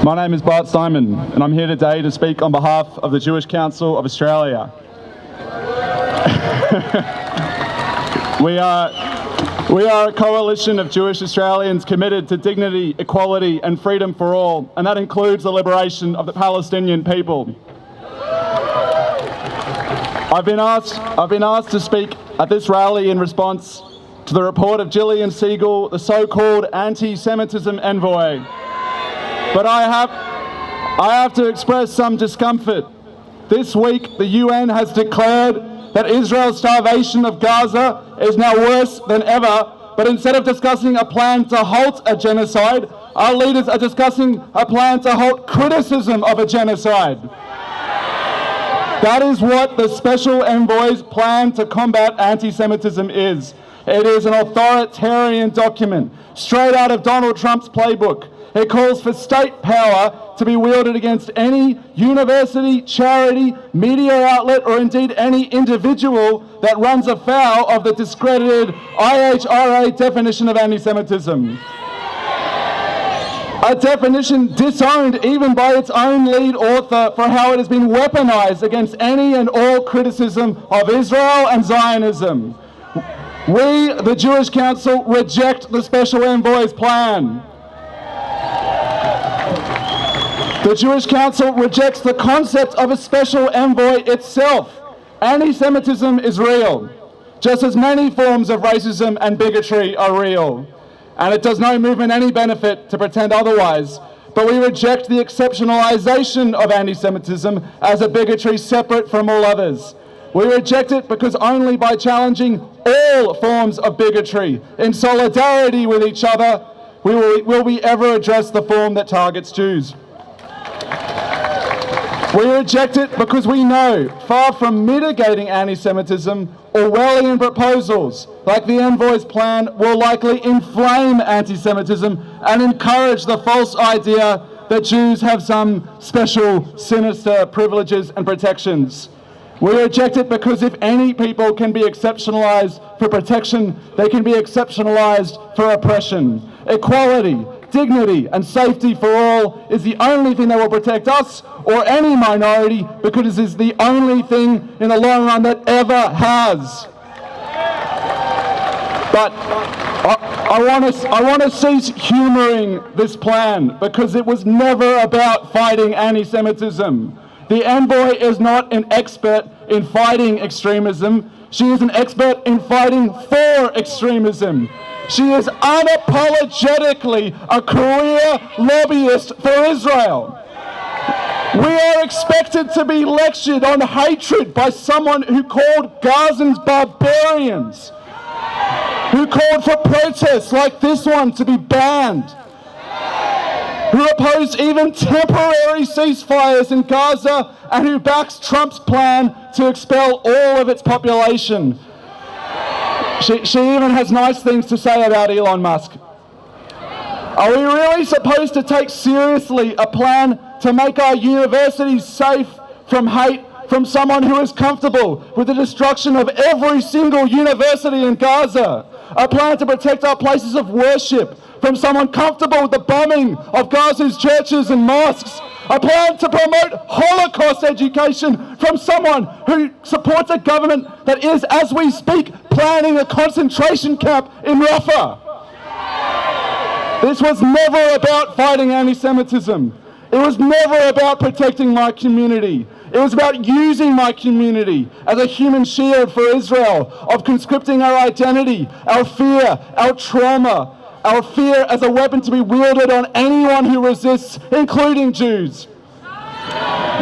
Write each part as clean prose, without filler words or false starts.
My name is Bart Simon, and I'm here today to speak on behalf of the Jewish Council of Australia. We are a coalition of Jewish Australians committed to dignity, equality and freedom for all, and that includes the liberation of the Palestinian people. I've been asked to speak at this rally in response to the report of Gillian Siegel, the so-called Antisemitism Envoy. But I have to express some discomfort. This week, the UN has declared that Israel's starvation of Gaza is now worse than ever, but instead of discussing a plan to halt a genocide, our leaders are discussing a plan to halt criticism of a genocide. That is what the Special Envoy's plan to combat anti-Semitism is. It is an authoritarian document, straight out of Donald Trump's playbook. It calls for state power to be wielded against any university, charity, media outlet, or indeed any individual that runs afoul of the discredited IHRA definition of anti-Semitism. A definition disowned even by its own lead author for how it has been weaponized against any and all criticism of Israel and Zionism. We, the Jewish Council, reject the Special Envoy's plan. The Jewish Council rejects the concept of a Special Envoy itself. Anti-Semitism is real, just as many forms of racism and bigotry are real. And it does no movement any benefit to pretend otherwise. But we reject the exceptionalization of anti-Semitism as a bigotry separate from all others. We reject it because only by challenging all forms of bigotry in solidarity with each other will we ever address the form that targets Jews. We reject it because we know, far from mitigating anti-Semitism, Orwellian proposals like the Envoy's plan will likely inflame anti-Semitism and encourage the false idea that Jews have some special, sinister privileges and protections. We reject it because if any people can be exceptionalized for protection, they can be exceptionalized for oppression. Equality, dignity and safety for all is the only thing that will protect us or any minority, because it is the only thing in the long run that ever has. But I want to cease humouring this plan, because it was never about fighting anti-Semitism. The Envoy is not an expert in fighting extremism. She is an expert in fighting for extremism. She is unapologetically a career lobbyist for Israel. We are expected to be lectured on hatred by someone who called Gazans barbarians, who called for protests like this one to be banned, who opposed even temporary ceasefires in Gaza, and who backs Trump's plan to expel all of its population. She even has nice things to say about Elon Musk. Are we really supposed to take seriously a plan to make our universities safe from hate from someone who is comfortable with the destruction of every single university in Gaza? A plan to protect our places of worship from someone comfortable with the bombing of Gaza's churches and mosques? A plan to promote Holocaust education from someone who supports a government that is, as we speak, planning a concentration camp in Rafah. This was never about fighting anti-Semitism. It was never about protecting my community. It was about using my community as a human shield for Israel, of conscripting our identity, our fear, our trauma, our fear as a weapon to be wielded on anyone who resists, including Jews.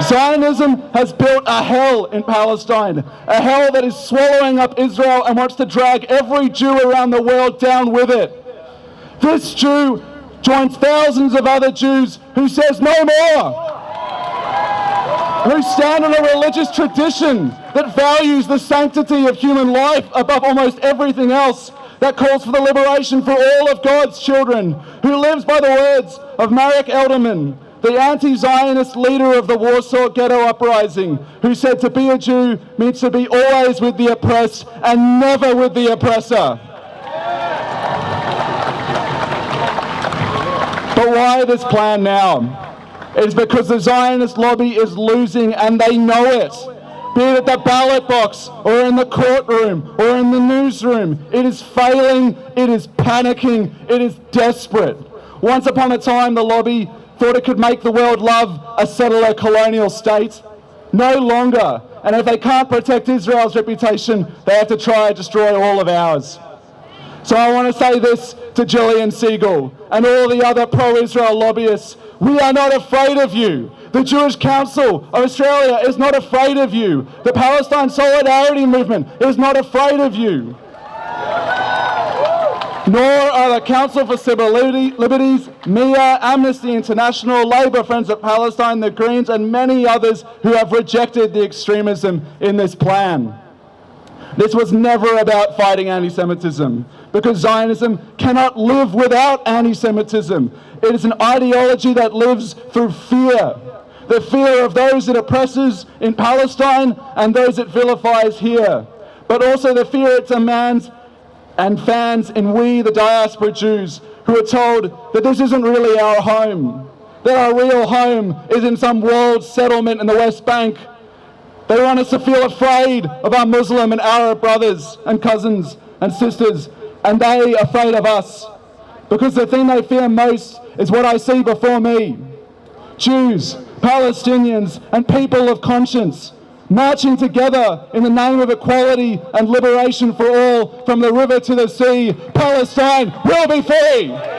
Zionism has built a hell in Palestine, a hell that is swallowing up Israel and wants to drag every Jew around the world down with it. This Jew joins thousands of other Jews who says no more, who stand on a religious tradition that values the sanctity of human life above almost everything else, that calls for the liberation for all of God's children, who lives by the words of Marek Elderman, the anti-Zionist leader of the Warsaw Ghetto Uprising, who said to be a Jew means to be always with the oppressed and never with the oppressor. But why this plan now? It's because the Zionist lobby is losing and they know it. Be it at the ballot box or in the courtroom or in the newsroom, it is failing, it is panicking, it is desperate. Once upon a time, the lobby thought it could make the world love a settler colonial state. No longer. And if they can't protect Israel's reputation, they have to try and destroy all of ours. So I want to say this to Gillian Siegel and all the other pro-Israel lobbyists. We are not afraid of you. The Jewish Council of Australia is not afraid of you. The Palestine Solidarity Movement is not afraid of you. Nor are the Council for Civil Liberties, MIA, Amnesty International, Labour, Friends of Palestine, the Greens, and many others who have rejected the extremism in this plan. This was never about fighting anti-Semitism, because Zionism cannot live without anti-Semitism. It is an ideology that lives through fear. The fear of those it oppresses in Palestine and those it vilifies here. But also the fear it demands and fans in we, the diaspora Jews, who are told that this isn't really our home, that our real home is in some walled settlement in the West Bank. They want us to feel afraid of our Muslim and Arab brothers and cousins and sisters, and they are afraid of us. Because the thing they fear most is what I see before me. Jews, Palestinians, and people of conscience marching together in the name of equality and liberation for all, from the river to the sea. Palestine will be free!